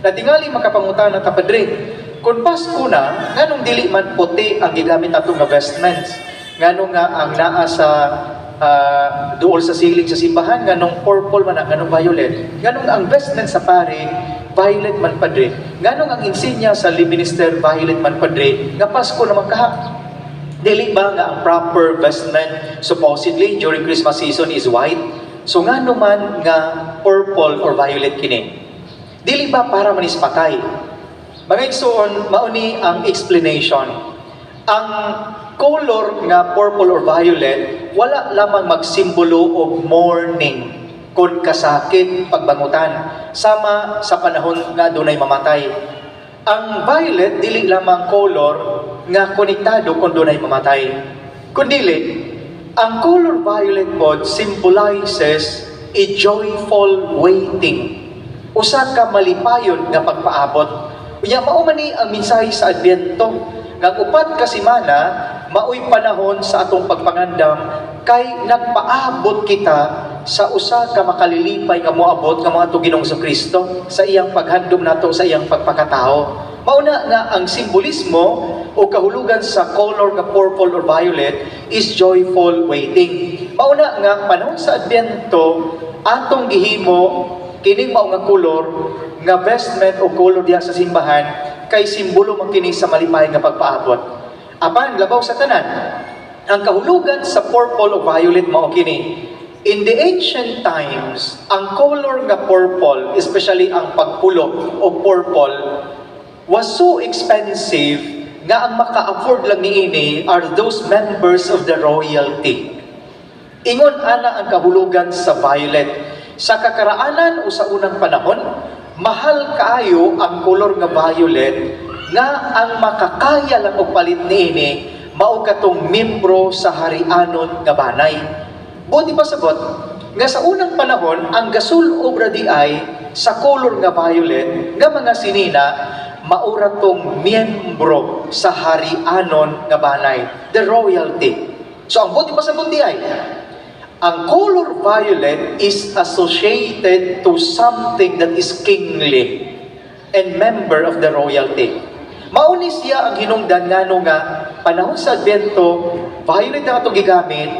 Natingali makapangutan ta padre. Kung Pasko na, nganong dili man puti ang gigamit nato nga vestments. Nganong nga ang naa sa duol sa siling sa simbahan, nganong purple man, nganong violet. Nganong ang vestments sa pare, violet man padre. Nganong ang insignia sa minister, violet man padre. Nga Pasko naman kaha. Dili ba nga ang proper vestment supposedly during Christmas season is white? So nga naman nga purple or violet kini. Dili ba para manis patay? Mga igsoon, mauni ang explanation. Ang color nga purple or violet, wala lamang magsimbolo of mourning kung kasakit pagbangutan. Sama sa panahon nga dunay mamatay. Ang violet, dili lamang color nga konektado kung dunay mamatay. Kundili, ang color violet pod symbolizes a joyful waiting. Usa ka malipayon nga pagpaabot. Unya mao man ni ang mensahe sa Adbyento. Nga upat ka semana, maoy panahon sa atong pagpangandam kay nagpaabot kita sa usa ka makalilipay nga moabot nga mga Ginoong Kristo sa iyang paghandom nato sa iyang pagpakatao. Mauna nga ang simbolismo o kahulugan sa color nga purple or violet is joyful waiting. Mauna nga panahon sa Adbyento atong gihimo kining mao nga color nga vestment o color diha sa simbahan kay simbolo man kini sa malipay nga pagpaabot. Apan labaw sa tanan, ang kahulugan sa purple o violet mao kini. In the ancient times, ang color nga purple, especially ang pagpulo o purple, was so expensive nga ang maka-afford lang niini are those members of the royalty. Ingon ana ang kahulugan sa violet. Sa kakaraanan o sa unang panahon, mahal kaayo ang kolor nga violet nga ang makakaya lang og palit niini mao katong membro sa harianon nga banay. Buti pa sabot nga sa unang panahon ang gasul obra di ay sa kolor nga violet nga mga sinina maura tong miyembro sa harianon nga banay, the royalty. So ang buti pa sabot di ay ang color violet is associated to something that is kingly and member of the royalty. Mauni siya ang hinungdan ngano nga panahon sa Adbyento, violet na atong gigamit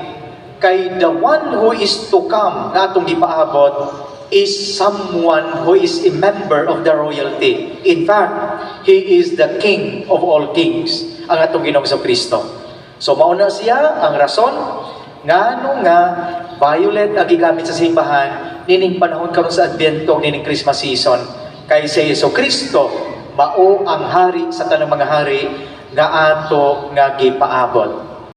kay the one who is to come na atong gipaabot is someone who is a member of the royalty. In fact, he is the King of all kings, ang atong Ginoong Kristo. So mauna siya ang rason ngano nga violet ang gigamit sa simbahan nining panahon karon sa Adbyento nining Christmas season kay si Hesus Kristo mao ang hari sa tanang mga hari nga ato nga gipaabot.